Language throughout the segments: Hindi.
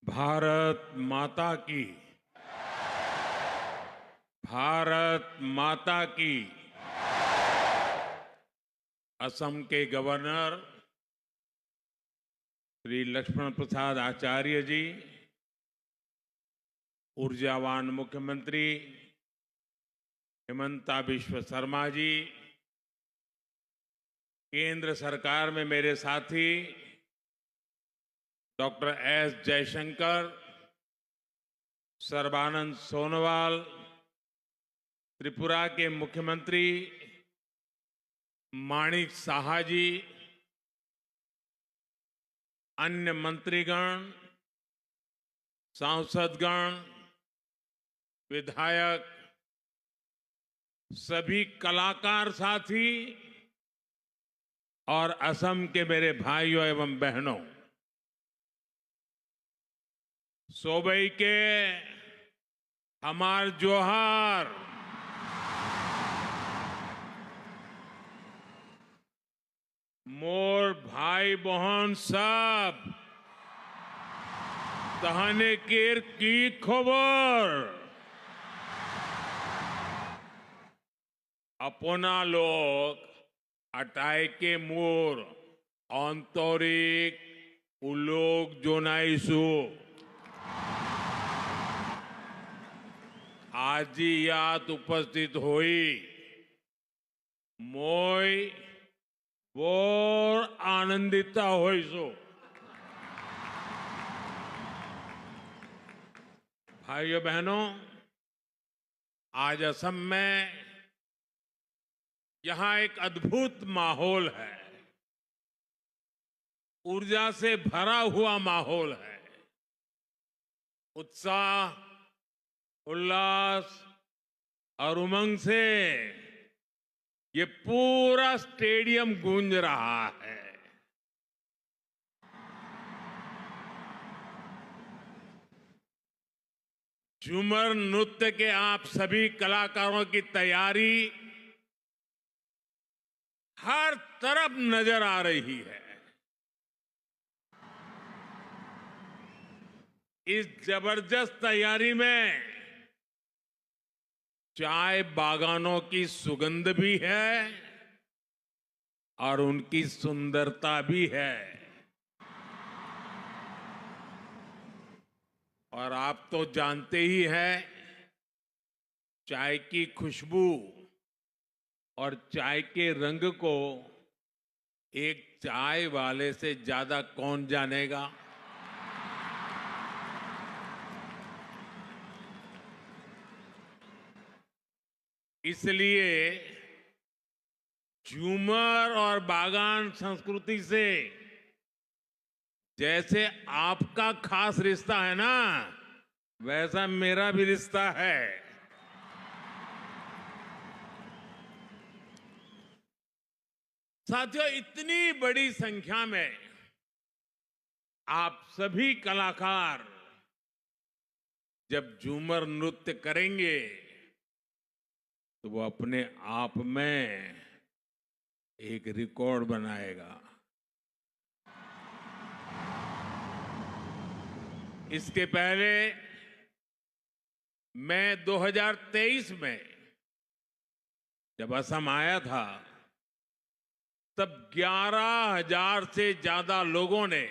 भारत माता की। भारत माता की। असम के गवर्नर श्री लक्ष्मण प्रसाद आचार्य जी, ऊर्जावान मुख्यमंत्री हिमंता बिश्व शर्मा जी, केंद्र सरकार में मेरे साथी डॉक्टर एस जयशंकर, सर्बानंद सोनोवाल, त्रिपुरा के मुख्यमंत्री माणिक साहा जी, अन्य मंत्रीगण, सांसदगण, विधायक, सभी कलाकार साथी और असम के मेरे भाइयों एवं बहनों, सोबई के हमार जोहार। मोर भाई बहन सब तहने केर की खबर। अपना लोग अटाई के मोर आंतरिक उलोक जोनाइसु आज यात उपस्थित होई मोय बोर आनंदिता होइसो। भाइयों बहनों, आज असम में यहां एक अद्भुत माहौल है, ऊर्जा से भरा हुआ माहौल है। उत्साह, उल्लास और उमंग से ये पूरा स्टेडियम गूंज रहा है। झूमर नृत्य के आप सभी कलाकारों की तैयारी हर तरफ नजर आ रही है। इस जबरदस्त तैयारी में चाय बागानों की सुगंध भी है और उनकी सुंदरता भी है। और आप तो जानते ही हैं, चाय की खुशबू और चाय के रंग को एक चाय वाले से ज्यादा कौन जानेगा। इसलिए झूमर और बागान संस्कृति से जैसे आपका खास रिश्ता है ना, वैसा मेरा भी रिश्ता है। साथियों, इतनी बड़ी संख्या में आप सभी कलाकार जब झूमर नृत्य करेंगे तो वो अपने आप में एक रिकॉर्ड बनाएगा। इसके पहले मैं 2023 में जब असम आया था, तब 11,000 से ज्यादा लोगों ने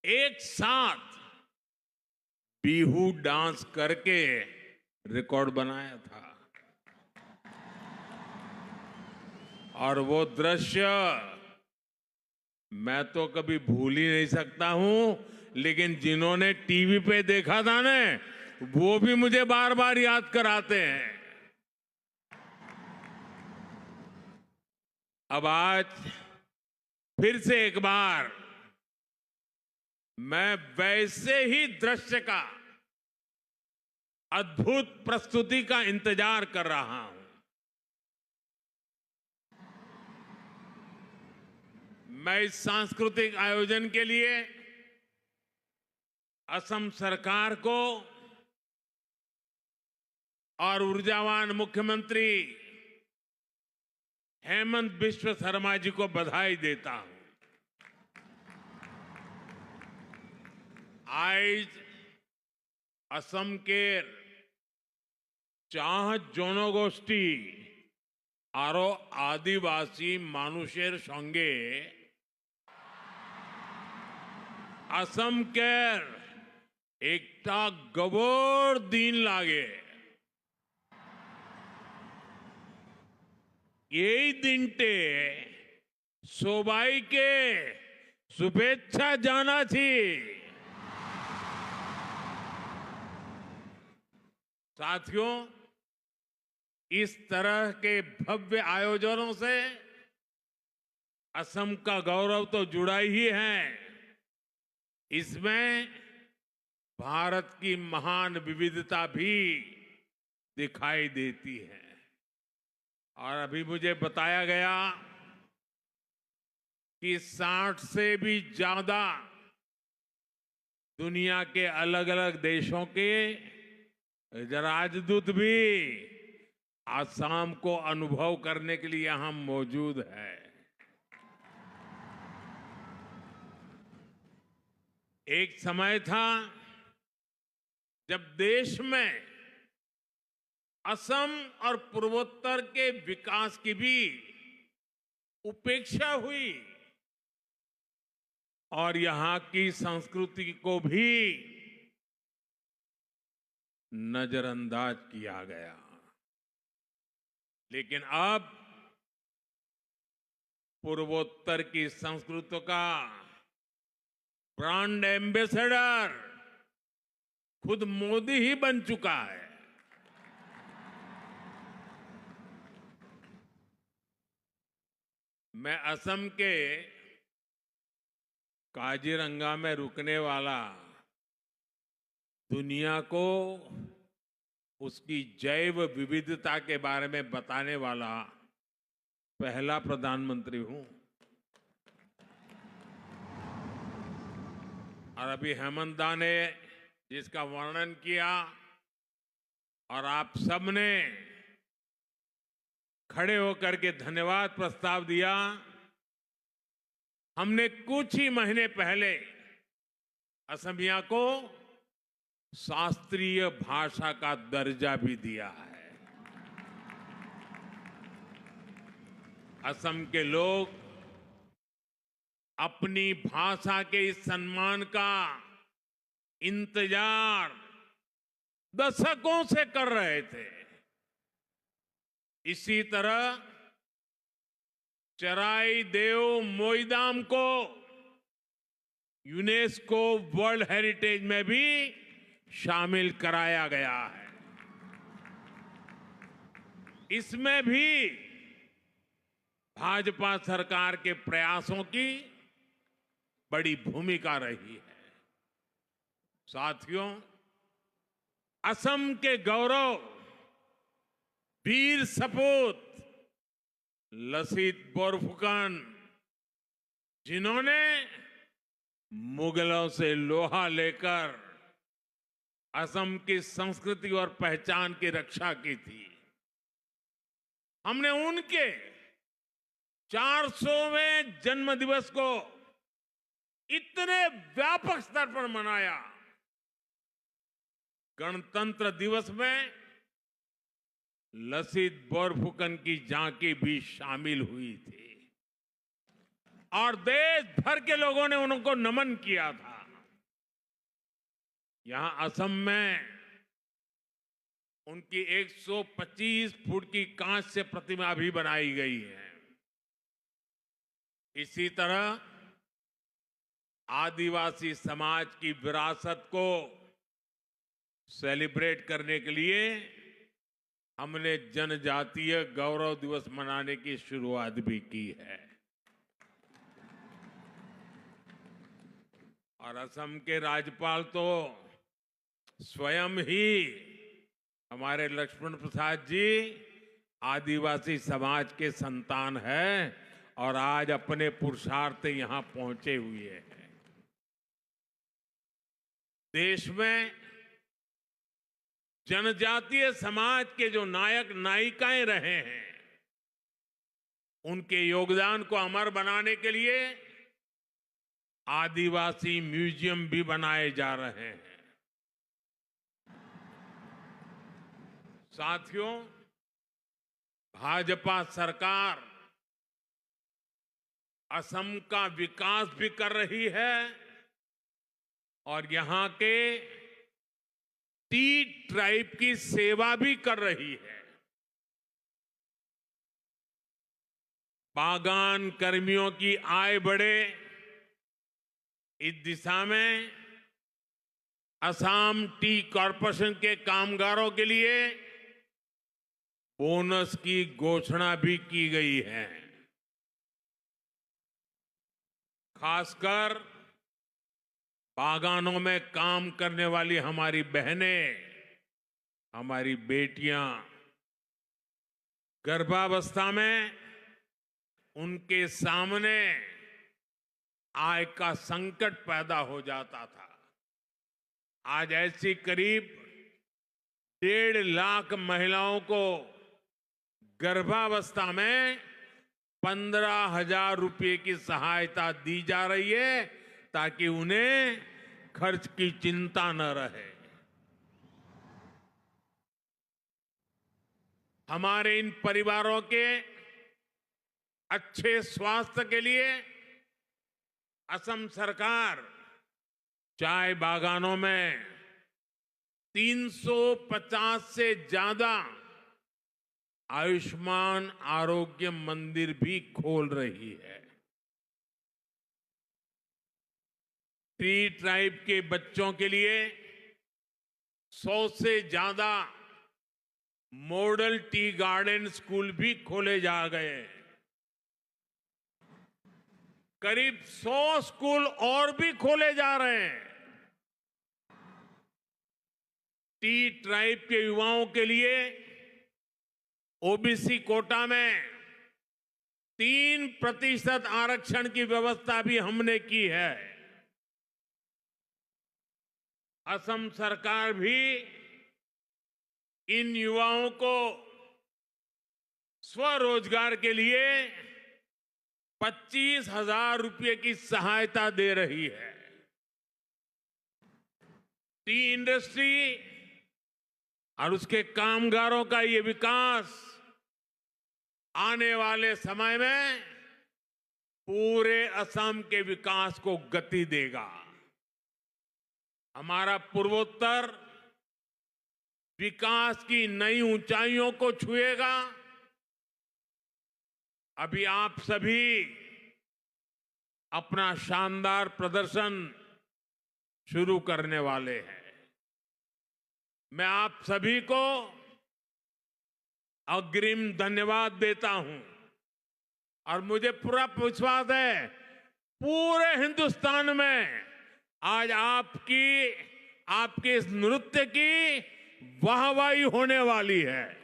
एक साथ बिहू डांस करके रिकॉर्ड बनाया था। और वो दृश्य मैं तो कभी भूल ही नहीं सकता हूं, लेकिन जिन्होंने टीवी पे देखा था ना, वो भी मुझे बार बार याद कराते हैं। अब आज फिर से एक बार मैं वैसे ही दृश्य का, अद्भुत प्रस्तुति का इंतजार कर रहा हूं। मैं इस सांस्कृतिक आयोजन के लिए असम सरकार को और ऊर्जावान मुख्यमंत्री हेमंत बिश्व शर्मा जी को बधाई देता हूं। आज असम के चाह जनगोष्ठी आरो आदिवासी मानुषेर संगे असम केर एकटा गबोर दिन लागे यही दिनटे सोबाई के शुभेच्छा जाना थी। साथियों, इस तरह के भव्य आयोजनों से असम का गौरव तो जुड़ा ही है, इसमें भारत की महान विविधता भी दिखाई देती है। और अभी मुझे बताया गया कि 60 से भी ज्यादा दुनिया के अलग अलग देशों के राजदूत भी असम को अनुभव करने के लिए यहां मौजूद है। एक समय था जब देश में असम और पूर्वोत्तर के विकास की भी उपेक्षा हुई और यहां की संस्कृति को भी नजरअंदाज किया गया। लेकिन अब पूर्वोत्तर की संस्कृति का ब्रांड एम्बेसडर खुद मोदी ही बन चुका है। मैं असम के काजीरंगा में रुकने वाला दुनिया को उसकी जैव विविधता के बारे में बताने वाला पहला प्रधानमंत्री हूं। और अभी हेमंत दा ने जिसका वर्णन किया और आप सबने खड़े होकर के धन्यवाद प्रस्ताव दिया, हमने कुछ ही महीने पहले असमिया को शास्त्रीय भाषा का दर्जा भी दिया है। असम के लोग अपनी भाषा के इस सम्मान का इंतजार दशकों से कर रहे थे। इसी तरह चराई देव मोईदाम को यूनेस्को वर्ल्ड हेरिटेज में भी शामिल कराया गया है। इसमें भी भाजपा सरकार के प्रयासों की बड़ी भूमिका रही है। साथियों, असम के गौरव वीर सपूत लसित बोरफुकन, जिन्होंने मुगलों से लोहा लेकर असम की संस्कृति और पहचान की रक्षा की थी, हमने उनके 400वें जन्म दिवस को इतने व्यापक स्तर पर मनाया। गणतंत्र दिवस में लसित बोरफुकन की झांकी भी शामिल हुई थी और देश भर के लोगों ने उनको नमन किया था। यहां असम में उनकी 125 फुट की कांच से प्रतिमा भी बनाई गई है। इसी तरह आदिवासी समाज की विरासत को सेलिब्रेट करने के लिए हमने जनजातीय गौरव दिवस मनाने की शुरुआत भी की है। और असम के राज्यपाल तो स्वयं ही हमारे लक्ष्मण प्रसाद जी आदिवासी समाज के संतान हैं और आज अपने पुरुषार्थ यहां पहुंचे हुए हैं। देश में जनजातीय समाज के जो नायक नायिकाएं रहे हैं, उनके योगदान को अमर बनाने के लिए आदिवासी म्यूजियम भी बनाए जा रहे हैं। साथियों, भाजपा सरकार असम का विकास भी कर रही है और यहां के टी ट्राइब की सेवा भी कर रही है। बागान कर्मियों की आय बढ़े, इस दिशा में असम टी कॉरपोरेशन के कामगारों के लिए बोनस की घोषणा भी की गई है। खासकर बागानों में काम करने वाली हमारी बहनें, हमारी बेटियां गर्भावस्था में उनके सामने आय का संकट पैदा हो जाता था। आज ऐसी करीब 1.5 लाख महिलाओं को गर्भावस्था में 15,000 रुपये की सहायता दी जा रही है ताकि उन्हें खर्च की चिंता न रहे। हमारे इन परिवारों के अच्छे स्वास्थ्य के लिए असम सरकार चाय बागानों में 350 से ज्यादा आयुष्मान आरोग्य मंदिर भी खोल रही है। टी ट्राइब के बच्चों के लिए 100 से ज्यादा मॉडल टी गार्डन स्कूल भी खोले जा गए। करीब 100 स्कूल और भी खोले जा रहे हैं। टी ट्राइब के युवाओं के लिए ओबीसी कोटा में 3% आरक्षण की व्यवस्था भी हमने की है। असम सरकार भी इन युवाओं को स्वरोजगार के लिए 25,000 रुपये की सहायता दे रही है। टी इंडस्ट्री और उसके कामगारों का ये विकास आने वाले समय में पूरे असम के विकास को गति देगा। हमारा पूर्वोत्तर विकास की नई ऊंचाइयों को छुएगा। अभी आप सभी अपना शानदार प्रदर्शन शुरू करने वाले हैं। मैं आप सभी को अग्रिम धन्यवाद देता हूं और मुझे पूरा विश्वास है पूरे हिंदुस्तान में आज आपके इस नृत्य की वाहवाही होने वाली है।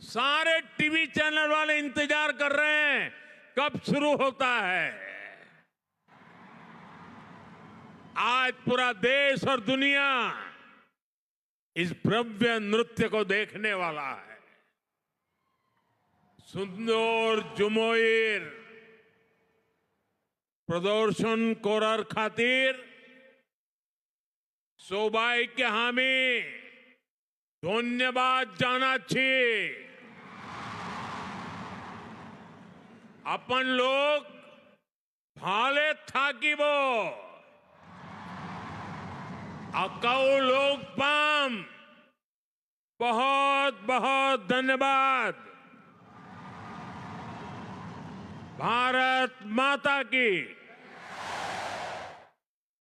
सारे टीवी चैनल वाले इंतजार कर रहे हैं कब शुरू होता है। आज पूरा देश और दुनिया इस भव्य नृत्य को देखने वाला है। सुंदर जुमोइर प्रदर्शन कोरार खातिर सोबाई के हामी धन्यवाद जानाচ্ছি। अपन लोग भाले থাকিব अकाउ लोग पाम। बहुत बहुत धन्यवाद। भारत माता की।